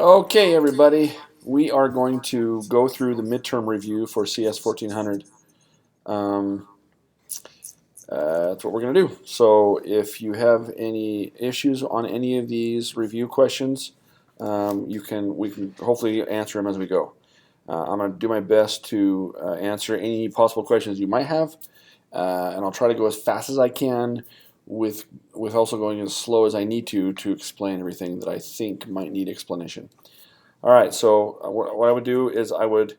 Okay, everybody, we are going to go through the midterm review for CS1400. Um, that's what we're going to do. So if you have any issues on any of these review questions, we can hopefully answer them as we go. I'm going to do my best to answer any possible questions you might have, and I'll try to go as fast as I can with also going as slow as I need to explain everything that I think might need explanation. All right, so what I would do is I would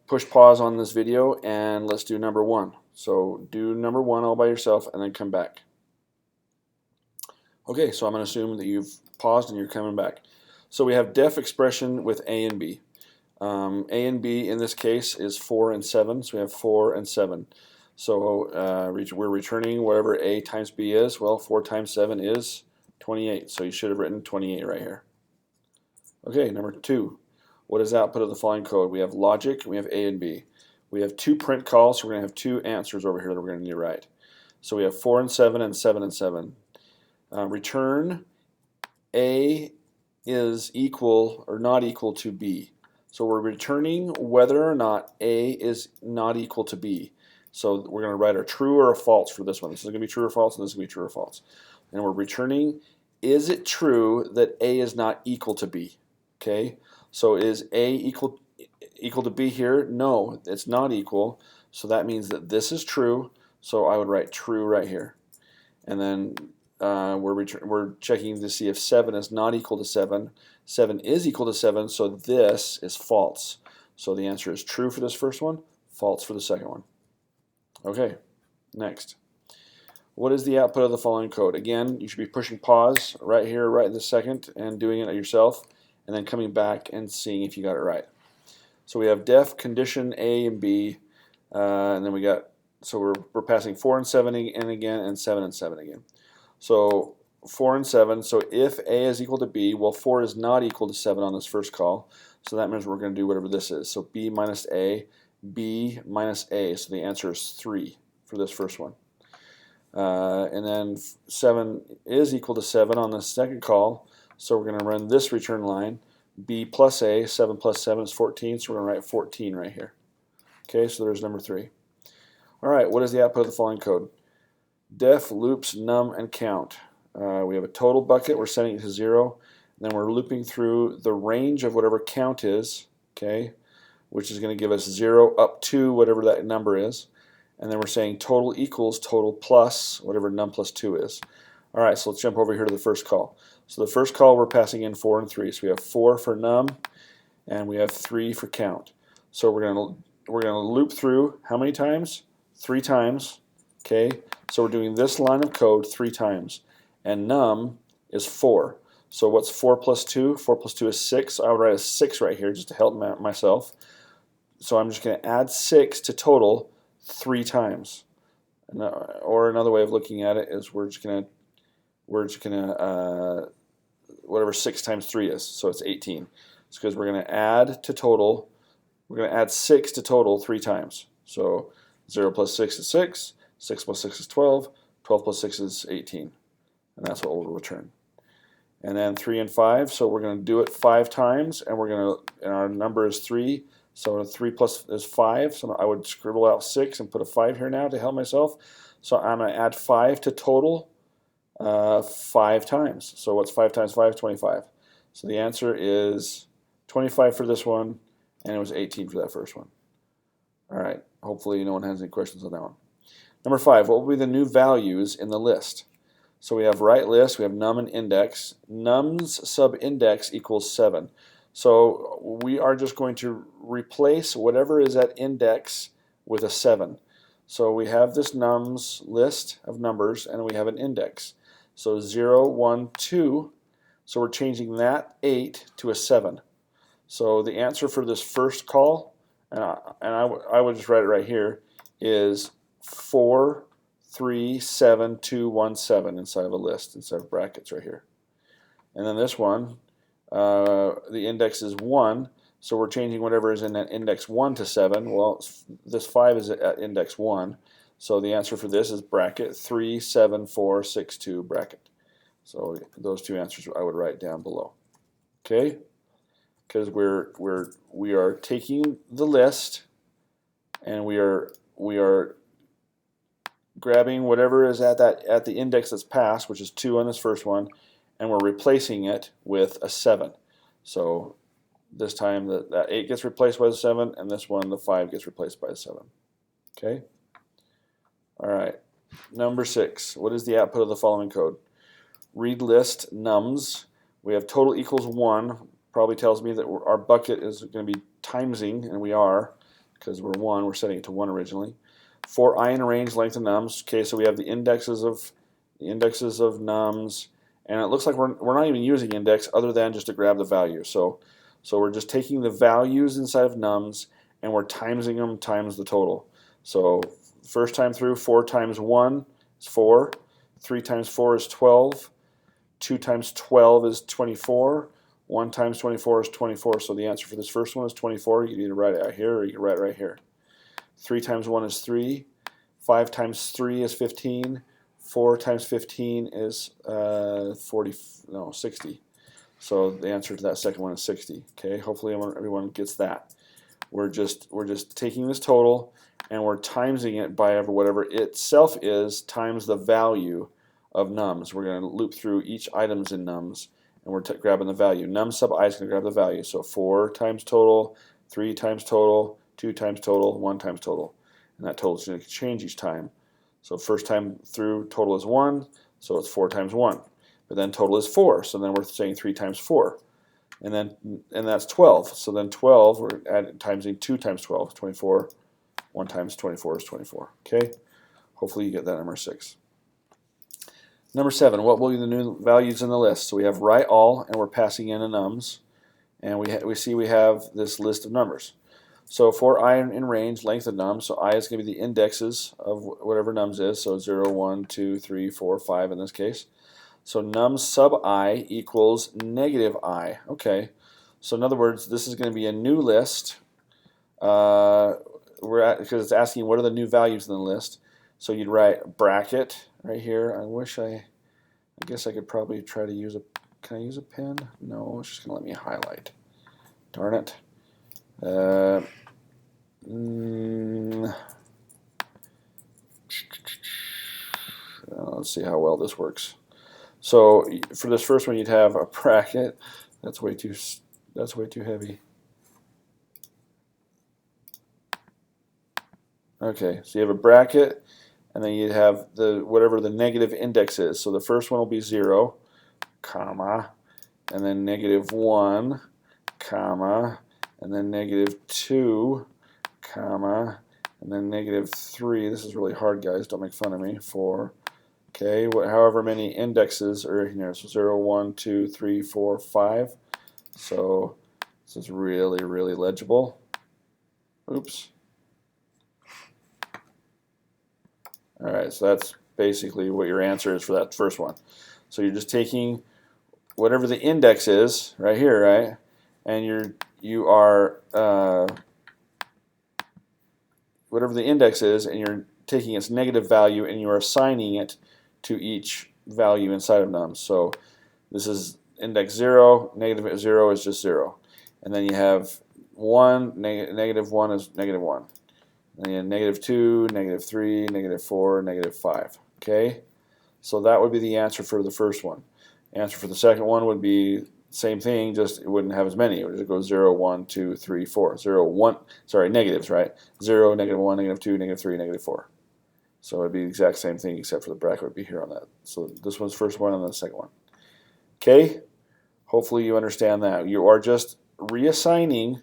push pause on this video and let's do number one. So do number one all by yourself and then come back. Okay, so I'm going to assume that you've paused and you're coming back. So we have def expression with A and B. A and B in this case is 4 and 7, so we have 4 and 7. So we're returning whatever A times B is. Well, 4 times 7 is 28, so you should have written 28 right here. Okay, number two. What is the output of the following code? We have logic, and we have A and B. We have two print calls, so we're going to have two answers over here that we're going to need to write. So we have 4 and 7 and 7 and 7. Return A is equal or not equal to B. So we're returning whether or not A is not equal to B. So we're going to write a true or a false for this one. This is going to be true or false, and this is going to be true or false. And we're returning, is it true that A is not equal to B? Okay, so is A equal to B here? No, it's not equal. So that means that this is true. So I would write true right here. And then we're checking to see if 7 is not equal to 7. 7 is equal to 7, so this is false. So the answer is true for this first one, false for the second one. Okay, next. What is the output of the following code? Again, you should be pushing pause right here, right in this second, and doing it yourself, and then coming back and seeing if you got it right. So we have def condition A and B, and then so we're passing 4 and 7 in again, and 7 and 7 again. So 4 and 7, so if A is equal to B, well 4 is not equal to 7 on this first call, so that means we're going to do whatever this is. So B minus A, B minus A, so the answer is 3 for this first one. And then 7 is equal to 7 on the second call, so we're going to run this return line. B plus A, 7 plus 7 is 14, so we're going to write 14 right here. Okay, so there's number 3. All right, what is the output of the following code? Def loops num and count. We have a total bucket, we're setting it to 0, and then we're looping through the range of whatever count is, okay, which is going to give us 0 up to whatever that number is. And then we're saying total equals total plus whatever num plus 2 is. All right, so let's jump over here to the first call. So the first call we're passing in 4 and 3. So we have 4 for num and we have 3 for count. So we're going to loop through how many times? 3 times. Okay, so we're doing this line of code 3 times. And num is 4. So what's 4 plus 2? 4 plus 2 is 6. I would write a 6 right here just to help myself. So I'm just going to add 6 to total 3 times. Or another way of looking at it is we're just gonna whatever 6 times 3 is, so it's 18. It's because we're gonna add to total. We're gonna add 6 to total 3 times. So 0 plus 6 is 6. 6 plus 6 is 12. 12 plus 6 is 18, and that's what we'll return. And then 3 and 5. So we're gonna do it 5 times, and our number is 3. So 3 plus is 5, so I would scribble out 6 and put a 5 here now to help myself. So I'm going to add 5 to total 5 times. So what's 5 times 5? 25. So the answer is 25 for this one, and it was 18 for that first one. All right, hopefully no one has any questions on that one. Number 5, what will be the new values in the list? So we have right list, we have num and index. Num's sub-index equals 7. So we are just going to replace whatever is at index with a 7. So we have this nums list of numbers and we have an index. So 0, 1, 2, so we're changing that 8 to a 7. So the answer for this first call, and I would just write it right here, is 4, 3, 7, 2, 1, 7 inside of a list, inside of brackets right here. And then this one, the index is 1, so we're changing whatever is in that index 1 to 7. Well, this 5 is at index 1, so the answer for this is bracket 3, 7, 4, 6, 2 bracket. So those two answers I would write down below. Okay. okay? Because we are taking the list and we are grabbing whatever is at the index that's passed, which is 2 on this first one, and we're replacing it with a 7. So this time that 8 gets replaced by the 7, and this one, the 5, gets replaced by the 7. Okay? All right. Number 6. What is the output of the following code? Read list nums. We have total equals 1. Probably tells me that our bucket is going to be timesing, and we are, because we're 1. We're setting it to 1 originally. For I in range length of nums. Okay, so we have the indexes of nums, and it looks like we're not even using index other than just to grab the value. So we're just taking the values inside of nums and we're timesing them times the total. So first time through, 4 times 1 is 4, 3 times 4 is 12, 2 times 12 is 24, 1 times 24 is 24. So the answer for this first one is 24. You can either write it out here or you can write it right here. 3 times 1 is 3, 5 times 3 is 15, 4 times 15 is 60. So the answer to that second one is 60. Okay, hopefully everyone gets that. We're just taking this total and we're timesing it by whatever itself is times the value of nums. We're going to loop through each items in nums and we're grabbing the value. Num sub I is going to grab the value. So 4 times total, 3 times total, 2 times total, 1 times total. And that total is going to change each time. So first time through total is 1, so it's 4 times 1. But then total is 4, so then we're saying 3 times 4. And that's 12. So then 12, we're timesing 2 times 12, 24. 1 times 24 is 24. Okay? Hopefully you get that number 6. Number 7, what will be the new values in the list? So we have write all, and we're passing in a nums. And we see we have this list of numbers. So for I in range, length of nums, so I is going to be the indexes of whatever nums is, so 0, 1, 2, 3, 4, 5 in this case. So nums sub I equals negative I. Okay, so in other words, this is going to be a new list. Because it's asking what are the new values in the list. So you'd write bracket right here. I guess I could probably try to use can I use a pen? No, it's just going to let me highlight. Darn it. Let's see how well this works. So for this first one, you'd have a bracket. That's way too heavy. Okay, so you have a bracket, and then you'd have whatever the negative index is. So the first one will be 0, comma, and then -1, comma, and then -2, comma, and then -3. This is really hard, guys. Don't make fun of me. 4. Okay, however many indexes are in here. So 0, 1, 2, 3, 4, 5. So this is really, really legible. Oops. All right, so that's basically what your answer is for that first one. So you're just taking whatever the index is right here, right? And you are whatever the index is, and you're taking its negative value and you are assigning it to each value inside of nums. So this is index 0, negative 0 is just 0. And then you have 1, negative 1 is -1. And then -2, -3, -4, -5. Okay? So that would be the answer for the first one. Answer for the second one would be same thing, just it wouldn't have as many. It would just go 0, 1, 2, 3, 4. 0, 1, sorry, negatives, right? 0, -1, -2, -3, -4. So it would be the exact same thing except for the bracket would be here on that. So this one's first one and then the second one. Okay? Hopefully you understand that. You are just reassigning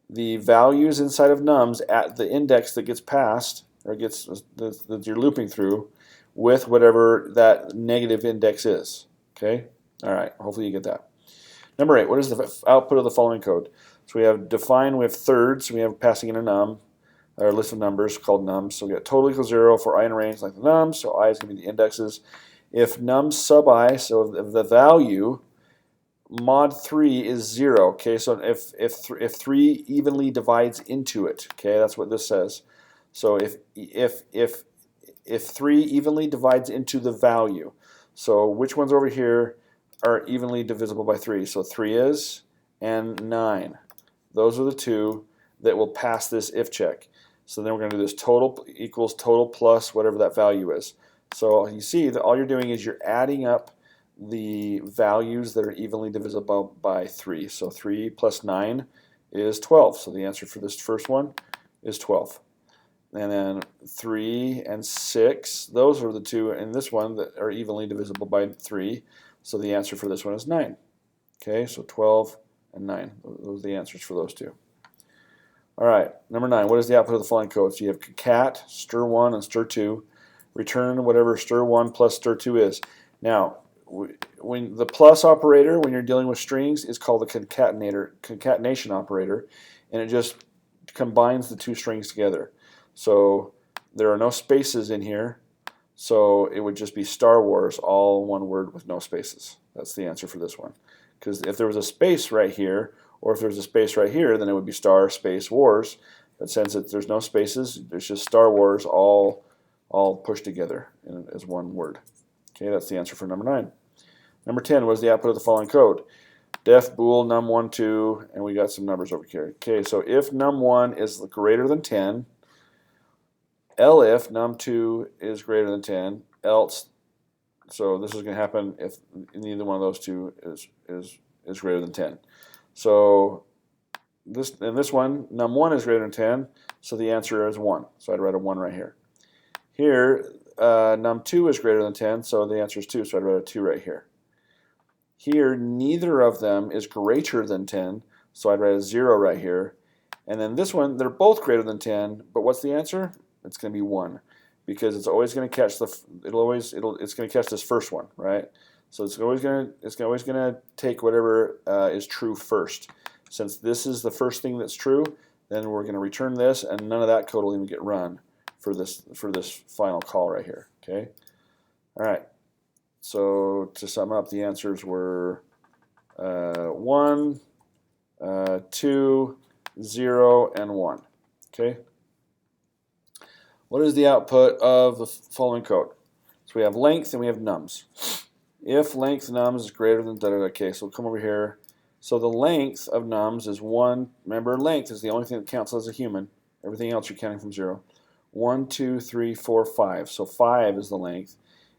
the values inside of nums at the index that gets passed, or that you're looping through, with whatever that negative index is. Okay? All right. Hopefully you get that. Number 8. What is the output of the following code? So we have define, we have thirds, we have passing in a num, our list of numbers called nums. So we got total equals 0 for I in range length of nums, so I is going to be the indexes. If num sub I, so the value, mod 3 is 0. Okay, so if 3 evenly divides into it, okay, that's what this says. So if 3 evenly divides into the value, so which one's over here? are evenly divisible by 3. So 3 is, and 9. Those are the two that will pass this if check. So then we're going to do this total equals total plus whatever that value is. So you see that all you're doing is you're adding up the values that are evenly divisible by 3. So 3 plus 9 is 12. So the answer for this first one is 12. And then 3 and 6, those are the two in this one that are evenly divisible by 3. So the answer for this one is 9. Okay, so 12 and 9. Those are the answers for those two. All right, number 9. What is the output of the following code? So you have cat, stir1, and stir2. Return whatever stir1 plus stir2 is. Now, when the plus operator, when you're dealing with strings, is called the concatenation operator, and it just combines the two strings together. So there are no spaces in here, so it would just be Star Wars, all one word with no spaces. That's the answer for this one. Because if there was a space right here, or if there's a space right here, then it would be Star Space Wars. But since there's no spaces, there's just Star Wars all pushed together as one word. Okay, that's the answer for number 9. Number 10, what is the output of the following code? Def bool num1 2, and we got some numbers over here. Okay, so if num1 is greater than 10, elif num2 is greater than 10, else, so this is going to happen if neither one of those two is greater than 10. So in this one, num1 is greater than 10, so the answer is 1. So I'd write a 1 right here. Here, num2 is greater than 10, so the answer is 2, so I'd write a 2 right here. Here, neither of them is greater than 10, so I'd write a 0 right here. And then this one, they're both greater than 10, but what's the answer? It's going to be 1, because it's always going to catch it's going to catch this first one, right? So it's always going to take whatever is true first. Since this is the first thing that's true, then we're going to return this, and none of that code will even get run for this final call right here. Okay. All right. So to sum up, the answers were 1, 2, 0, and 1. Okay. What is the output of the following code? So we have length and we have nums. If length nums is greater than da da da, okay, so we'll come over here. So the length of nums is 1. Remember, length is the only thing that counts as a human. Everything else you're counting from 0. 1, 2, 3, 4, 5. So 5 is the length.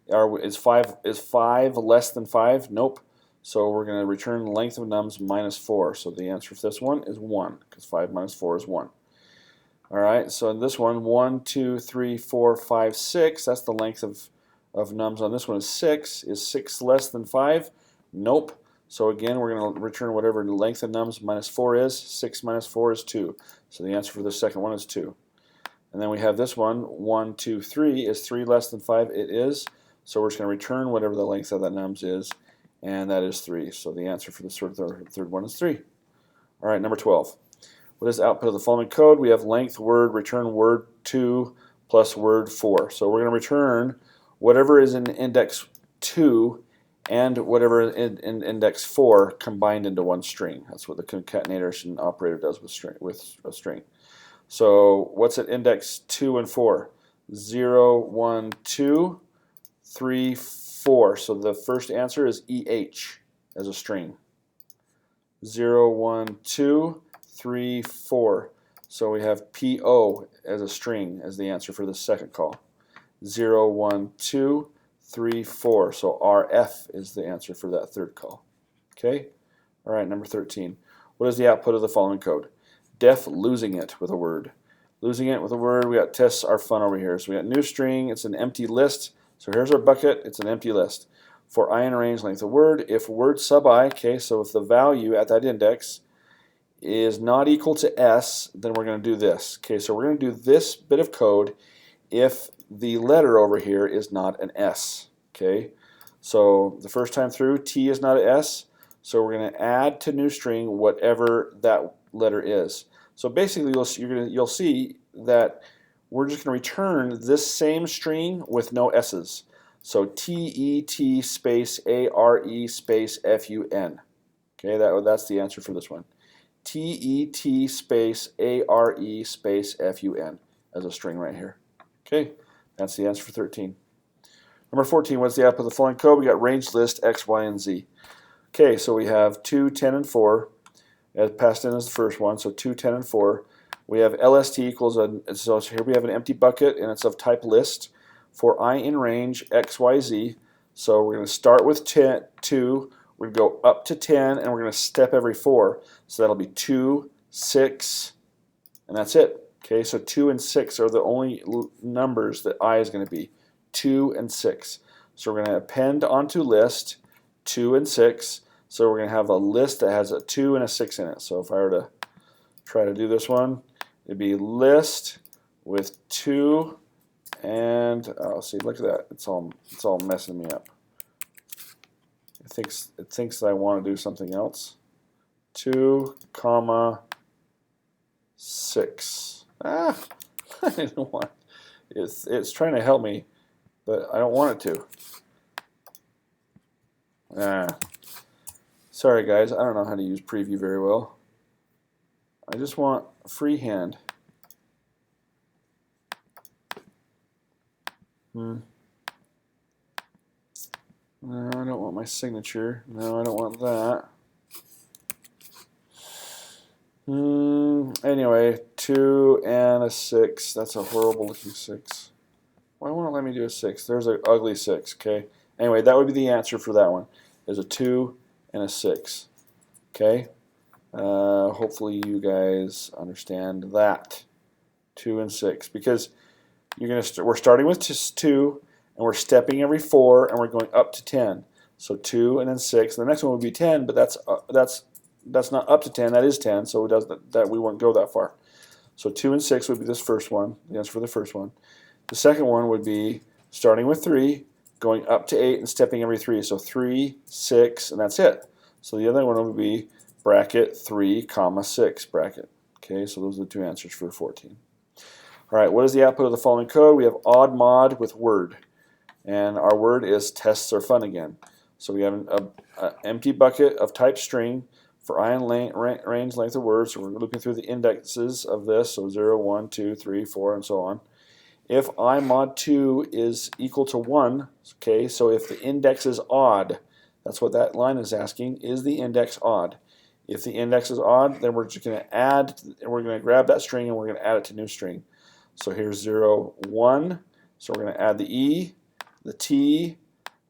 Is 5 less than 5? Nope. So we're going to return the length of nums minus 4. So the answer for this one is 1, because 5 minus 4 is 1. All right, so in this one, 1, 2, 3, 4, 5, 6. That's the length of nums on this one is 6. Is 6 less than 5? Nope. So again, we're going to return whatever the length of nums minus 4 is. 6 minus 4 is 2. So the answer for the second one is 2. And then we have this one, 1, 2, 3. Is 3 less than 5? It is. So we're just going to return whatever the length of that nums is, and that is 3. So the answer for the third one is 3. All right, number 12. What is the output of the following code? We have length word, return word 2 plus word 4. So we're going to return whatever is in index 2 and whatever in index 4 combined into one string. That's what the concatenation operator does with a string. So what's at index 2 and 4? 0, 1, 2, 3, 4. So the first answer is EH as a string. 0, 1, 2, 3, 4. So we have PO as a string as the answer for the second call. 0, 1, 2, 3, 4. So RF is the answer for that third call. Okay? All right, number 13. What is the output of the following code? Def losing it with a word. Losing it with a word, we got tests are fun over here. So we got new string, it's an empty list. So here's our bucket, it's an empty list. For I in range length of word, if word sub I, okay, so if the value at that index is not equal to S, then we're going to do this. Okay, so we're going to do this bit of code if the letter over here is not an S. Okay, so the first time through, T is not an S, so we're going to add to new string whatever that letter is. So basically, you'll see that we're just going to return this same string with no S's. So TET space ARE space FUN. Okay, that's the answer for this one. TET space ARE space FUN as a string right here. Okay, that's the answer for 13. Number 14, what's the output of the following code? We got range list X, Y, and Z. Okay, so we have 2, 10, and 4 as passed in as the first one, so 2, 10, and 4. We have LST equals, so here we have an empty bucket, and it's of type list for I in range X, Y, Z. So we're going to start with 2, we're going to go up to 10, and we're going to step every 4. So that'll be 2, 6, and that's it. Okay, so 2 and 6 are the only numbers that I is going to be. 2 and 6. So we're going to append onto list 2 and 6. So we're going to have a list that has a 2 and a 6 in it. So if I were to try to do this one, it'd be list with 2 and oh, see, look at that. It's all messing me up. It thinks that I want to do something else. 2, comma 6. Ah, I didn't want. It's trying to help me, but I don't want it to. Sorry guys, I don't know how to use preview very well. I just want freehand. No, I don't want my signature. No, I don't want that. Anyway, 2 and a 6. That's a horrible looking 6. Why won't it let me do a 6? There's an ugly 6, okay? Anyway, that would be the answer for that one. There's a 2 and a 6. Okay? Hopefully you guys understand that. 2 and 6. Because we're starting with 2, and we're stepping every 4, and we're going up to 10. So 2 and then 6. The next one would be 10, but that's not up to 10. That is 10, so we won't go that far. So 2 and 6 would be this first one. The answer for the first one. The second one would be starting with 3, going up to 8, and stepping every 3. So 3, 6, and that's it. So the other one would be bracket 3, comma 6 bracket. Okay, so those are the two answers for 14. All right, what is the output of the following code? We have odd mod with word, and our word is tests are fun again. So we have an empty bucket of type string for I and range length of words. So we're looking through the indexes of this, so 0, 1, 2, 3, 4, and so on. If I mod 2 is equal to 1, okay, so if the index is odd, that's what that line is asking, is the index odd? If the index is odd, then we're just going to add, we're going to grab that string and we're going to add it to new string. So here's 0, 1, so we're going to add the E, the T,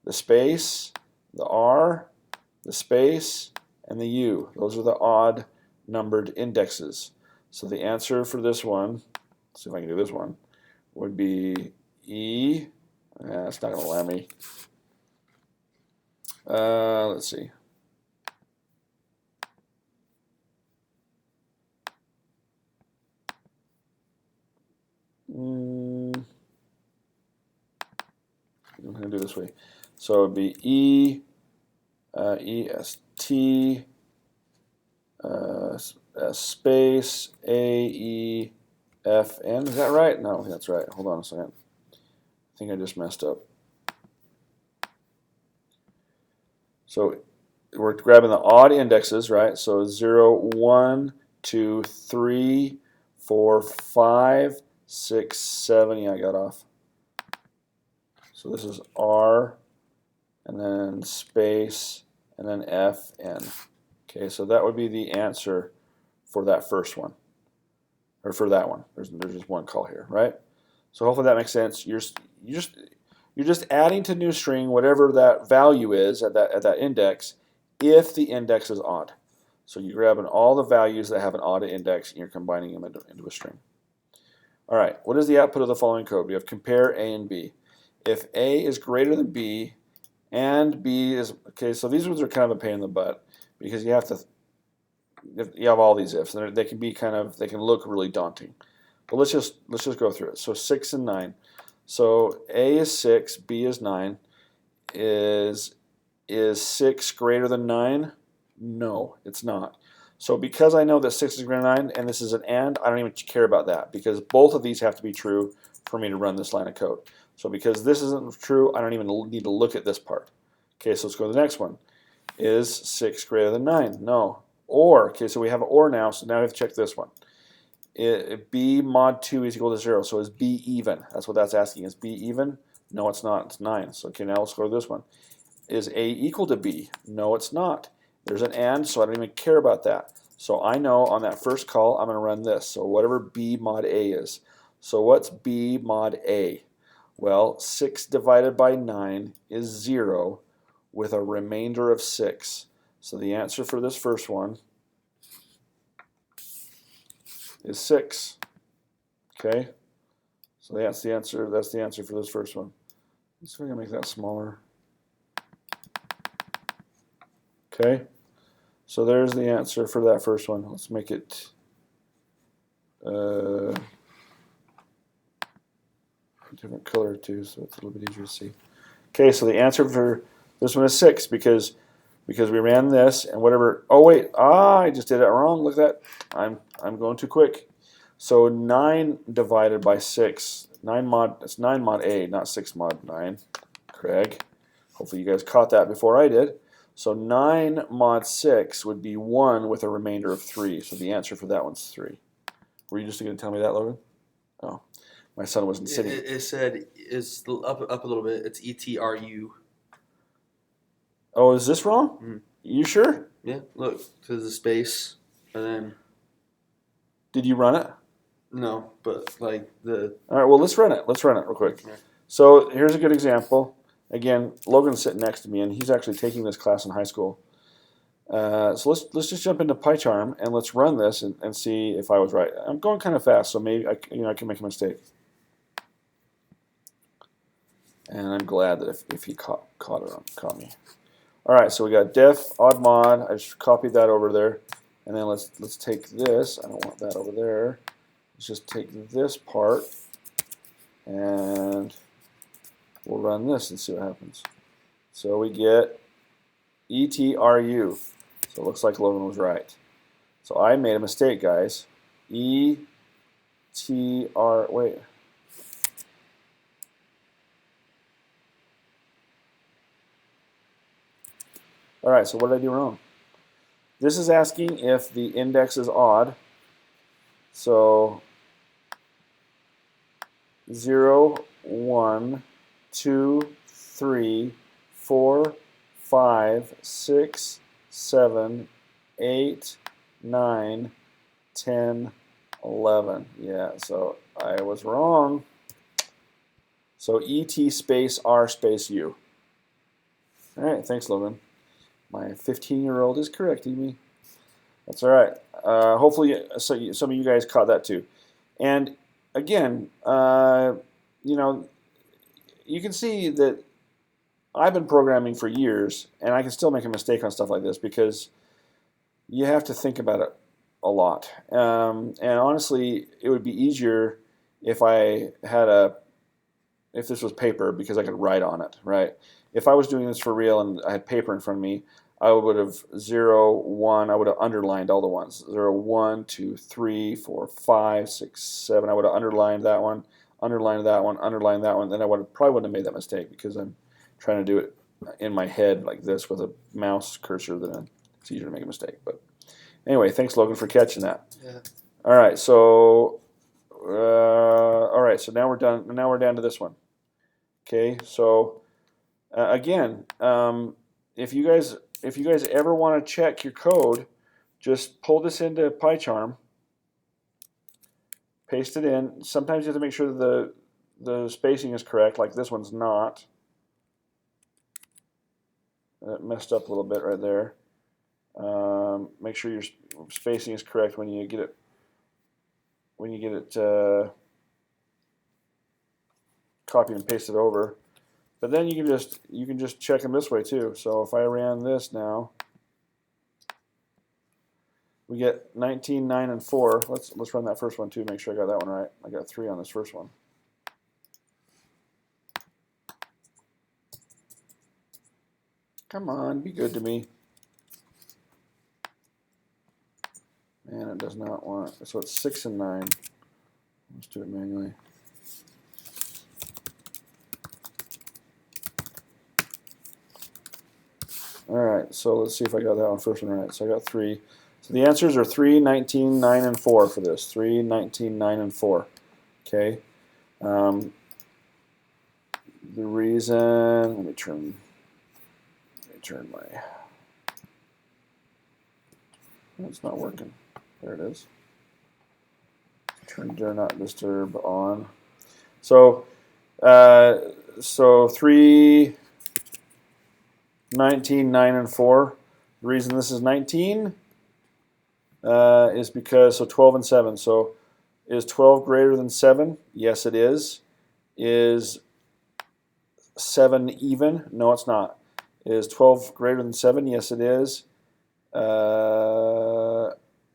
the space, the R, the space, and the U. Those are the odd numbered indexes. So the answer for this one, let's see if I can do this one, would be E. It's not going to let me. Let's see. I'm going to do it this way. So it would be E, EST, space, AEFN. Is that right? No, that's right. Hold on a second. I think I just messed up. So we're grabbing the odd indexes, right? So 0, 1, 2, 3, 4, 5, 6, 7. Yeah, I got off. So this is R, and then space, and then FN. Okay, so that would be the answer for that first one, or for that one. There's just one call here, right? So hopefully that makes sense. You're just adding to new string whatever that value is at that index, if the index is odd. So you're grabbing all the values that have an odd index and you're combining them into a string. All right, what is the output of the following code? We have compare A and B. If A is greater than B and B is, okay, so these ones are kind of a pain in the butt because you have all these ifs, and they can be they can look really daunting. But let's just go through it. So 6 and 9. So A is 6, B is 9. Is 6 greater than 9? No, it's not. So because I know that 6 is greater than 9 and this is an AND, I don't even care about that because both of these have to be true for me to run this line of code. So because this isn't true, I don't even need to look at this part. Okay, so let's go to the next one. Is 6 greater than 9? No. Or, okay, so we have an or now, so now we have to check this one. B mod 2 is equal to 0, so is B even? That's what that's asking. Is B even? No, it's not. It's 9. So okay, now let's go to this one. Is A equal to B? No, it's not. There's an and, so I don't even care about that. So I know on that first call, I'm going to run this. So whatever B mod A is. So what's B mod A? Well, 6 divided by 9 is 0 with a remainder of 6. So the answer for this first one is 6. Okay? So that's the answer. That's the answer for this first one. Let's see if I can make that smaller. Okay? So there's the answer for that first one. Let's make it a different color too, so it's a little bit easier to see. Okay, so the answer for this one is 6 because we ran this and whatever. Oh wait, I just did it wrong. Look at that. I'm going too quick. So 9 divided by 6. 9 mod. It's 9 mod A, not 6 mod 9. Craig. Hopefully you guys caught that before I did. So 9 mod 6 would be 1 with a remainder of 3. So the answer for that one's 3. Were you just going to tell me that, Logan? Oh, my son wasn't sitting. It said it's up a little bit. It's ETRU. Oh, is this wrong? Mm-hmm. You sure? Yeah, look, there's a space, and then. Did you run it? No, but like the. All right, well, let's run it. Let's run it real quick. Yeah. So here's a good example. Again, Logan's sitting next to me, and he's actually taking this class in high school. So let's just jump into PyCharm and let's run this and see if I was right. I'm going kind of fast, so maybe I can make a mistake. And I'm glad that if he caught me. All right, so we got def odd mod. I just copied that over there, and then let's take this. I don't want that over there. Let's just take this part, and we'll run this and see what happens. So we get ETRU. So it looks like Logan was right. So I made a mistake, guys. wait. All right, so what did I do wrong? This is asking if the index is odd. So 0, 1, 2, 3, 4, 5, 6, 7, 8, 9, 10, 11. Yeah, so I was wrong. So ET space R space U. All right, thanks, Logan. My 15-year-old is correcting me. That's all right. Hopefully, some of you guys caught that too. And again, you know, you can see that I've been programming for years, and I can still make a mistake on stuff like this because you have to think about it a lot. And honestly, it would be easier if if this was paper because I could write on it, right? If I was doing this for real and I had paper in front of me, I would have 0, 1, I would have underlined all the ones. 0, 1, 2, 3, 4, 5, 6, 7. I would have underlined that one, underlined that one, underlined that one. Then I probably wouldn't have made that mistake because I'm trying to do it in my head like this with a mouse cursor. Then it's easier to make a mistake. But anyway, thanks, Logan, for catching that. Yeah. All right, so so now we're done. Now we're down to this one. Okay, so again, if you guys ever want to check your code, just pull this into PyCharm, paste it in. Sometimes you have to make sure that the spacing is correct, like this one's not. That messed up a little bit right there. Make sure your spacing is correct when you get it. Copy and paste it over. But then you can just check them this way too. So if I ran this now, we get 19, 9, and 4. Let's run that first one too. Make sure I got that one right. I got 3 on this first one. Come on, be good to me. Man, it does not want. So it's 6 and 9. Let's do it manually. All right, so let's see if I got that one first one right. So I got 3. So the answers are 3, 19, 9, and 4 for this. 3, 19, 9, and 4. Okay. the reason, let me turn my, it's not working. There it is. Turn do not disturb on. So 3, 19, 9, and 4. The reason this is 19 is because, so 12 and 7. So is 12 greater than 7? Yes, it is. Is 7 even? No, it's not. Is 12 greater than 7? Yes, it is.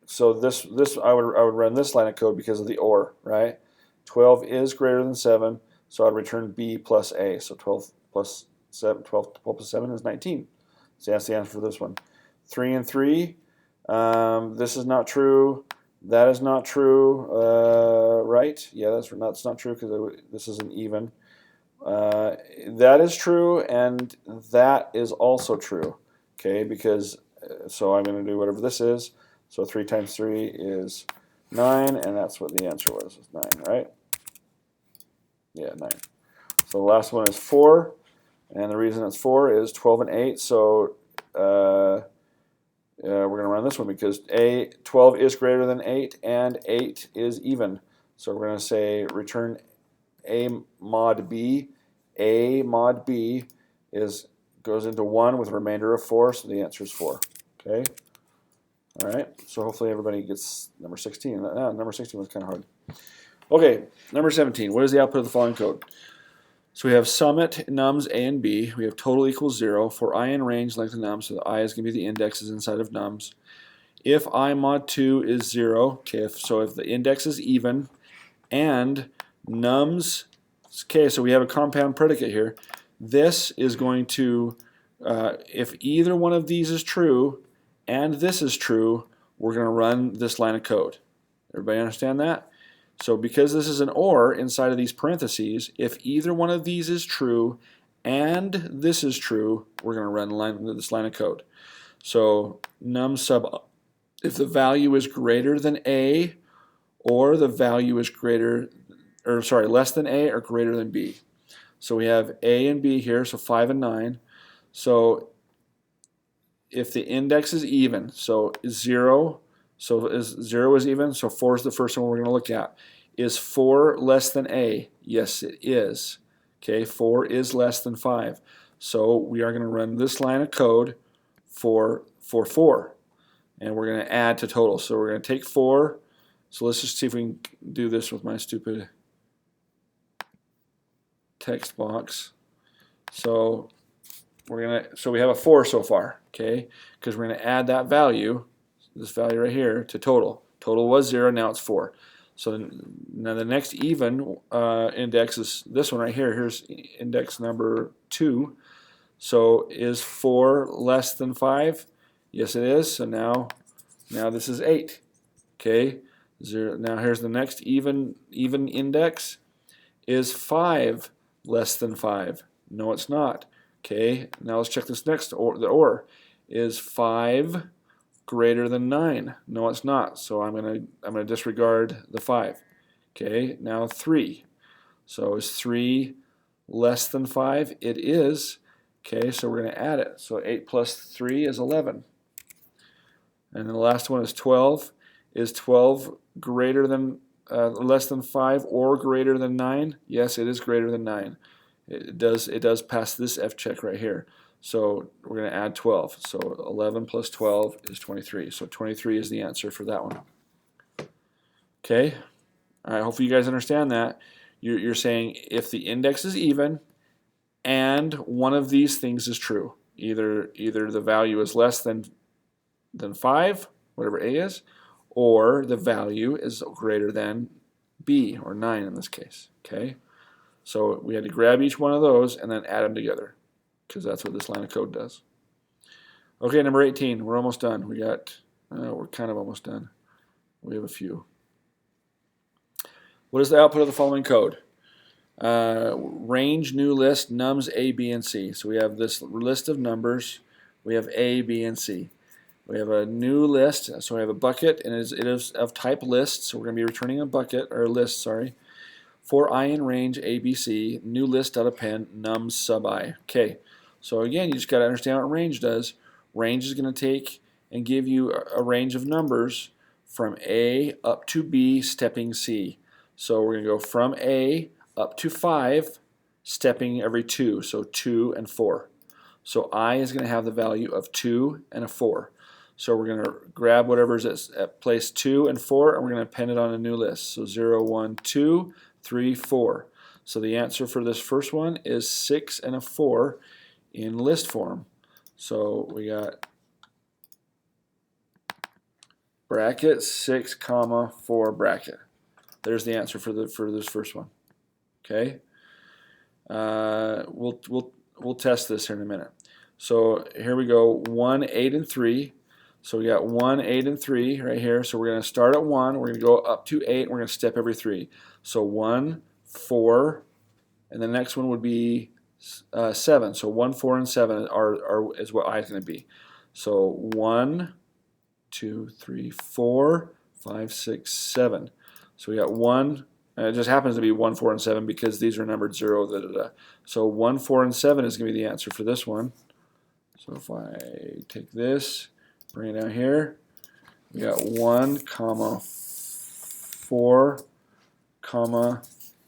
So this I would run this line of code because of the OR, right? 12 is greater than 7, so I'd return B plus A. So 12 plus 7, 12 plus 7 is 19. So that's the answer for this one. 3 and 3. This is not true. That is not true. Right? Yeah, that's not true because this isn't even. That is true, and that is also true. Okay, because so I'm going to do whatever this is. So 3 times 3 is 9, and that's what the answer was 9, right? Yeah, 9. So the last one is 4, and the reason it's 4 is 12 and 8. So we're going to run this one because 12 is greater than 8, and 8 is even. So we're going to say return A mod B. A mod B goes into 1 with a remainder of 4, so the answer is 4. Okay. All right. So hopefully everybody gets number 16. Number 16 was kind of hard. Okay. Number 17. What is the output of the following code? So we have summit nums A and B. We have total equals 0 for I in range length of nums. So the I is going to be the indexes inside of nums. If I mod 2 is 0, okay, if the index is even and nums, okay, so we have a compound predicate here. This is going to, if either one of these is true and this is true, we're going to run this line of code. Everybody understand that? So because this is an OR inside of these parentheses, if either one of these is true and this is true, we're going to run this line of code. So num sub, if the value is greater than A, or the value is less than A or greater than B. So we have A and B here, so 5 and 9. So if the index is even, so 0, so 0 is even, so 4 is the first one we're going to look at. Is 4 less than A? Yes, it is. Okay, 4 is less than 5. So we are going to run this line of code for 4. And we're going to add to total. So we're going to take 4. So let's just see if we can do this with my stupid text box. So we have a 4 so far, okay? Because we're going to add that value, this value right here, to total. Total was 0, now it's 4. So now the next even index is this one right here. Here's index number 2. So is 4 less than 5? Yes, it is. So now this is 8. Okay. 0. Now here's the next even index. Is 5 less than 5? No, it's not. Okay. Now let's check this next the OR. Is 5 greater than 9? No, it's not. So I'm gonna disregard the 5. Okay. Now 3. So is 3 less than 5? It is. Okay. So we're gonna add it. So 8 plus 3 is 11. And then the last one is 12. Is 12 greater than less than 5 or greater than 9? Yes, it is greater than 9. It does pass this F check right here. So we're going to add 12. So 11 plus 12 is 23. So 23 is the answer for that one. Okay. All right. Hopefully you guys understand that. You're saying if the index is even and one of these things is true, either the value is less than 5, whatever A is, or the value is greater than B, or 9 in this case. Okay, so we had to grab each one of those and then add them together, because that's what this line of code does. Okay, number 18. We're almost done. We're kind of almost done. We have a few. What is the output of the following code? Range new list nums A, B, and C. So we have this list of numbers. We have A, B, and C. We have a new list, so we have a bucket, and it is of type list, so we're going to be returning a bucket, or a list, sorry, For I in range ABC, new list out of pen, num sub I. Okay, so again, you just got to understand what range does. Range is going to take and give you a range of numbers from A up to B, stepping C. So we're going to go from A up to 5, stepping every 2, so 2 and 4. So I is going to have the value of 2 and a 4. So we're going to grab whatever's at place 2 and 4, and we're going to append it on a new list. So 0, 1, 2, 3, 4. So the answer for this first one is 6 and a 4 in list form. So we got bracket 6 comma 4 bracket. There's the answer for this first one. Okay. We'll test this here in a minute. So here we go. 1, 8, and 3. So we got 1, 8, and 3 right here. So we're going to start at 1. We're going to go up to 8. And we're going to step every 3. So 1, 4, and the next one would be 7. So 1, 4, and 7 is what I is going to be. So 1, 2, 3, 4, 5, 6, 7. So we got 1. And it just happens to be 1, 4, and 7 because these are numbered 0. Da, da, da. So 1, 4, and 7 is going to be the answer for this one. So if I take this, bring it down here, we got 1, comma 4, comma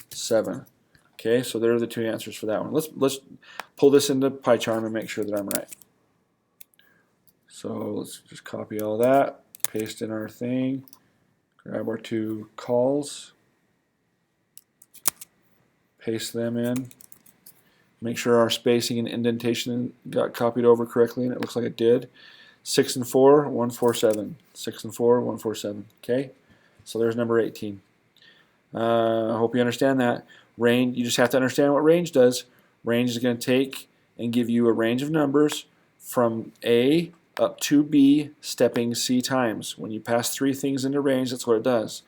7. Okay, so there are the two answers for that one. Let's pull this into PyCharm and make sure that I'm right. So let's just copy all that, paste in our thing, grab our two calls, paste them in. Make sure our spacing and indentation got copied over correctly, and it looks like it did. 6 and 4, 1, 4, 7. 6 and 4, 1, 4, 7. Okay, so there's number 18. I hope you understand that. Range, you just have to understand what range does. Range is going to take and give you a range of numbers from A up to B, stepping C times. When you pass 3 things into range, that's what it does.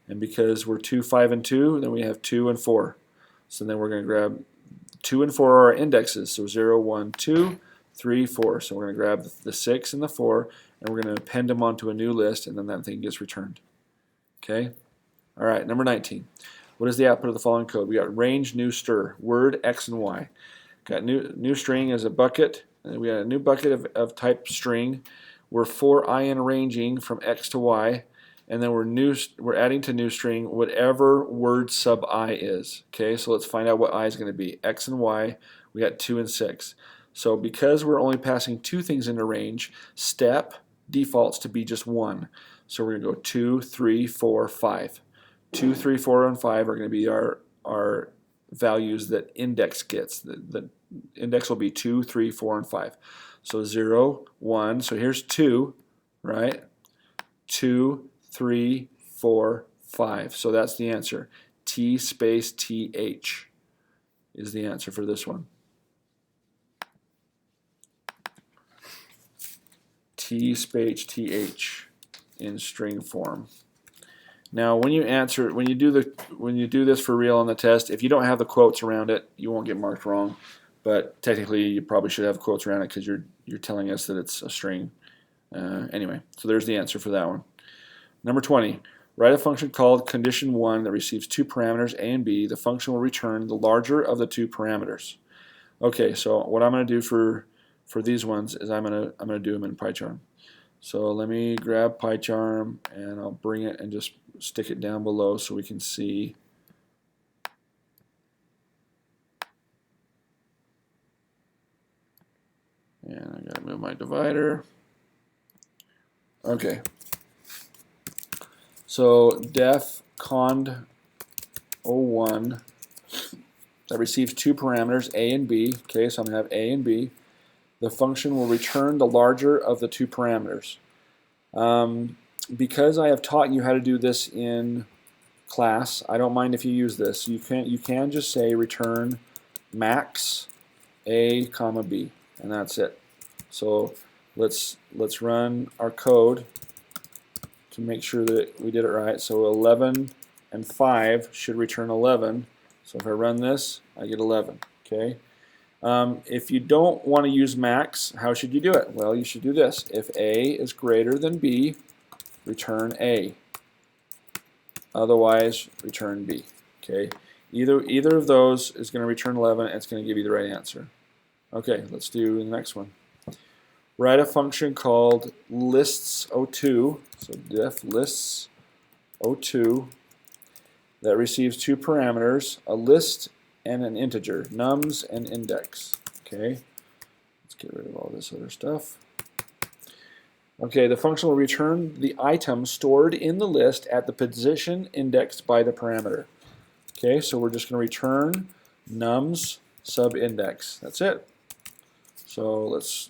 And because we're 2, 5, and 2, then we have 2 and 4. So then we're going to grab 2 and 4 are our indexes. So 0, 1, 2, 3, 4. So we're going to grab the 6 and the 4, and we're going to append them onto a new list, and then that thing gets returned. Okay? All right, number 19. What is the output of the following code? We got range new stir, word X and Y. Got new string as a bucket, and we got a new bucket of type string. We're for I in ranging from X to Y, and then we're adding to new string whatever word sub I is. Okay, so let's find out what I is going to be. X and Y, we got 2 and 6. So because we're only passing 2 things into range, step defaults to be just 1. So we're going to go 2, 3, 4, 5. 2, 3, 4, and 5 are going to be our values that index gets. The index will be 2, 3, 4, and 5. So 0, 1. So here's 2, right? 2, 3, 4, 5. So that's the answer. T space TH is the answer for this one. T space TH in string form. Now, when you do this for real on the test, if you don't have the quotes around it, you won't get marked wrong. But technically, you probably should have quotes around it because you're telling us that it's a string. Anyway, so there's the answer for that one. Number 20. Write a function called condition1 that receives 2 parameters a and b. The function will return the larger of the 2 parameters. Okay, so what I'm going to do for these ones is I'm going to do them in PyCharm. So let me grab PyCharm and I'll bring it and just stick it down below so we can see. And I got to move my divider. Okay. So def cond 01 that receives 2 parameters a and b. Okay, so I'm going to have a and b. The function will return the larger of the 2 parameters. Because I have taught you how to do this in class, I don't mind if you use this. You can just say return max a comma b, and that's it. So let's run our code to make sure that we did it right. So 11 and 5 should return 11. So if I run this, I get 11. Okay. If you don't want to use max, how should you do it? Well, you should do this. If a is greater than b, return a. Otherwise, return b. Okay. Either of those is going to return 11, and it's going to give you the right answer. Okay, let's do the next one. Write a function called lists02, so def lists 02, that receives two parameters, a list and an integer, nums and index. Okay, let's get rid of all this other stuff. Okay, the function will return the item stored in the list at the position indexed by the parameter. Okay, so we're just going to return nums sub index. That's it. So let's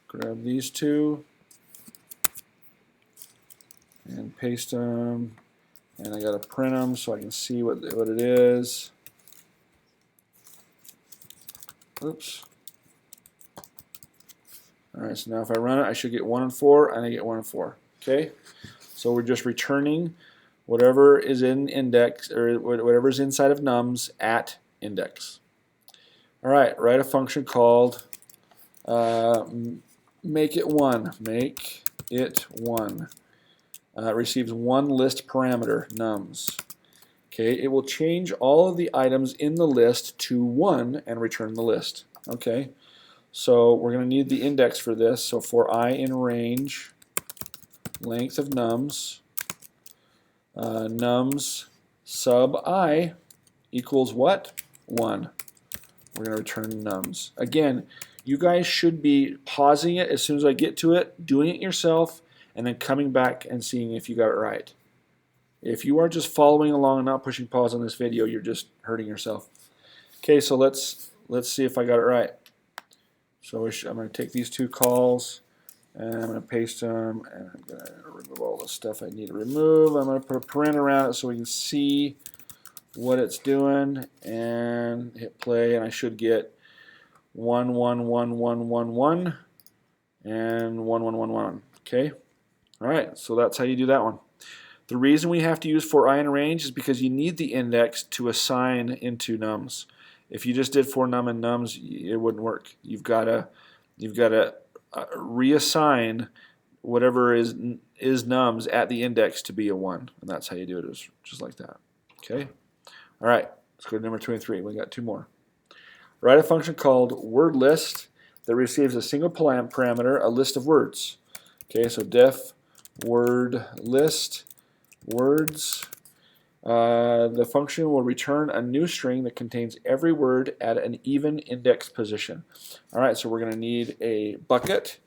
grab these two and paste them, and I got to print them so I can see what it is. Oops. All right, so now if I run it, I should get 1 and 4, and I get 1 and 4. Okay, so we're just returning whatever is in index, or whatever is inside of nums at index. All right, write a function called make it 1. Make it 1. It receives one list parameter, nums. Okay, it will change all of the items in the list to 1 and return the list. Okay, so we're going to need the index for this. So for I in range, length of nums, nums sub I equals what? 1. We're going to return nums. Again, you guys should be pausing it as soon as I get to it, doing it yourself, and then coming back and seeing if you got it right. If you are just following along and not pushing pause on this video, you're just hurting yourself. Okay, so let's see if I got it right. So I'm going to take these two calls, and I'm going to paste them, and I'm going to remove all the stuff I need to remove. I'm going to put a parent around it so we can see what it's doing, and hit play, and I should get 1 1 1 1 1 1 and 1 1 1 1. Okay, all right, so that's how you do that one. The reason we have to use for I in range is because you need the index to assign into nums. If you just did for num and nums, it wouldn't work. You've got to reassign whatever is nums at the index to be a 1, and that's how you do it, is just like that. Okay. All right. Let's go to number 23. We got two more. Write a function called word list that receives a single parameter, a list of words. Okay. So def word list words. The function will return a new string that contains every word at an even index position. All right, so we're going to need a bucket,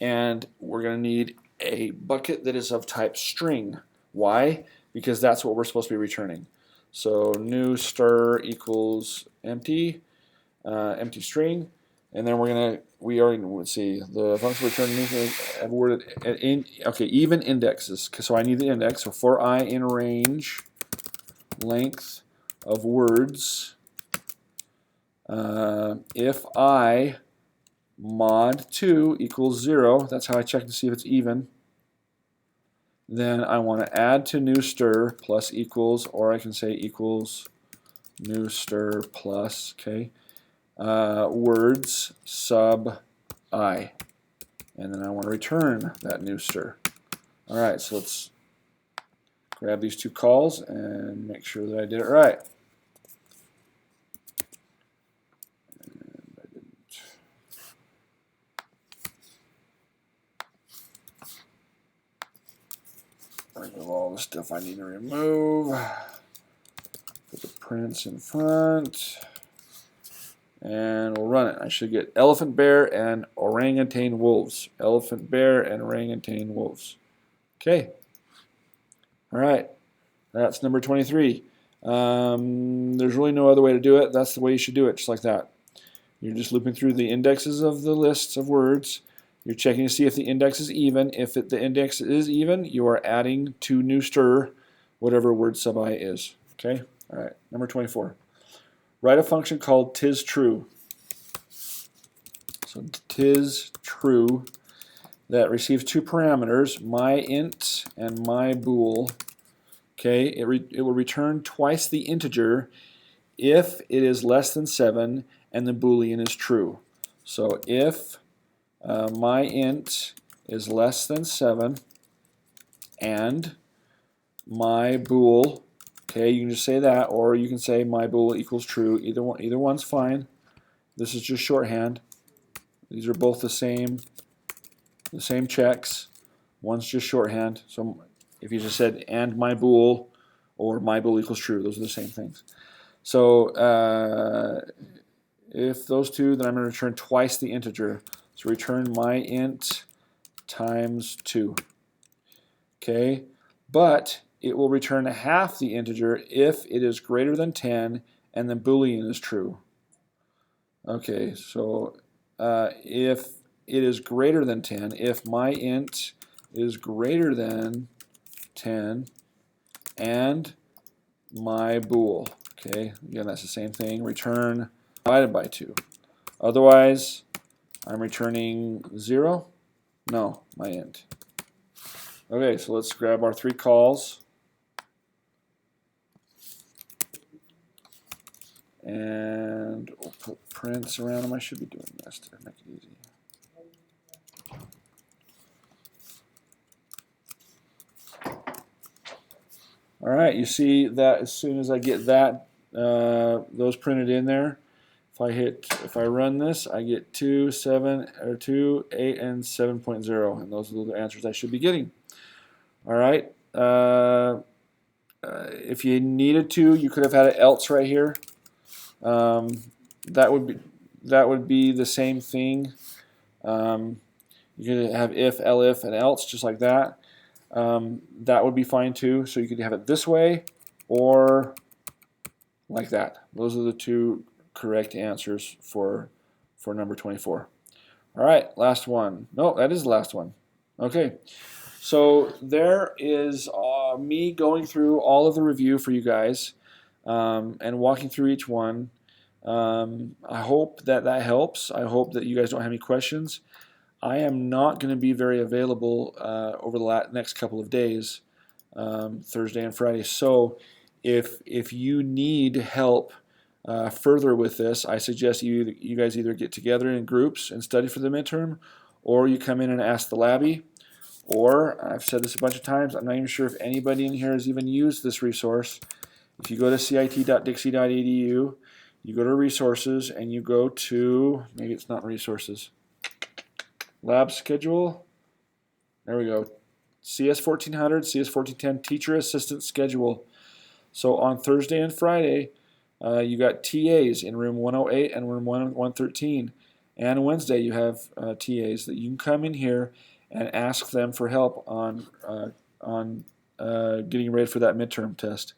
and we're going to need a bucket that is of type string. Why? Because that's what we're supposed to be returning. So new stir equals empty, empty string, and then let's see, the function returning a word okay, even indexes. So I need the index. So for I in range, length of words, if I mod 2 equals 0, that's how I check to see if it's even, then I want to add to new stir plus equals, or I can say equals new stir plus, okay, words sub I, and then I want to return that new stir. All right, so let's grab these two calls and make sure that I did it right. And I didn't. Remove all the stuff I need to remove. Put the prints in front. And we'll run it. I should get elephant, bear, and orangutan wolves. Elephant, bear, and orangutan wolves. Okay. All right. That's number 23. There's really no other way to do it. That's the way you should do it, just like that. You're just looping through the indexes of the lists of words. You're checking to see if the index is even. If the index is even, you are adding to new stir whatever word sub I is. Okay? All right. Number 24. Write a function called tis true. So tis true that receives two parameters, my int and my bool. Okay, it will return twice the integer if it is less than 7 and the boolean is true. So if my int is less than 7 and my bool, Okay, you can just say that, or you can say my bool equals true. Either one's fine. This is just shorthand. These are both the same checks. One's just shorthand. So if you just said and my bool or my bool equals true, those are the same things. So if those two, then I'm going to return twice the integer. So return my int times 2. Okay, but it will return half the integer if it is greater than 10 and the Boolean is true. Okay, so if it is greater than 10, if my int is greater than 10 and my bool, okay, again that's the same thing, return divided by 2. Otherwise, I'm returning 0. No, my int. Okay, so let's grab our 3 calls. And we'll put prints around them. I should be doing this to make it easy. All right, you see that as soon as I get that those printed in there, if I run this, I get 2, 7, or 2, 8, and 7.0, and those are the answers I should be getting. All right. If you needed to, you could have had an else right here. That would be the same thing. You could have if, elif, and else, just like that. That would be fine too. So you could have it this way or like that. Those are the 2 correct answers for number 24. All right, last one. No, that is the last one. Okay, so there is me going through all of the review for you guys and walking through each one. I hope that helps. I hope that you guys don't have any questions. I am not going to be very available over the next couple of days, Thursday and Friday. So if you need help further with this, I suggest you guys either get together in groups and study for the midterm, or you come in and ask the Labby. Or, I've said this a bunch of times, I'm not even sure if anybody in here has even used this resource. If you go to cit.dixie.edu, you go to resources and you go to, maybe it's not resources, lab schedule. There we go. CS1400, CS1410 teacher assistant schedule. So on Thursday and Friday, you got TAs in room 108 and room 113. And Wednesday you have TAs that you can come in here and ask them for help on getting ready for that midterm test.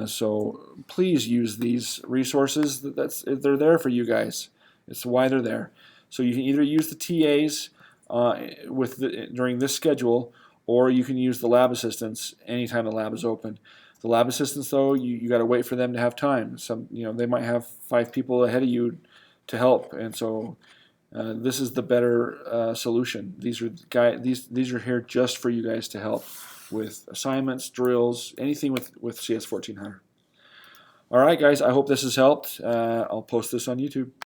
So please use these resources. They're there for you guys. It's why they're there. So you can either use the TAs during this schedule, or you can use the lab assistants anytime the lab is open. The lab assistants, though, you got to wait for them to have time. They might have 5 people ahead of you to help, and so this is the better solution. These are here just for you guys to help with assignments, drills, anything with CS1400. All right, guys, I hope this has helped. I'll post this on YouTube.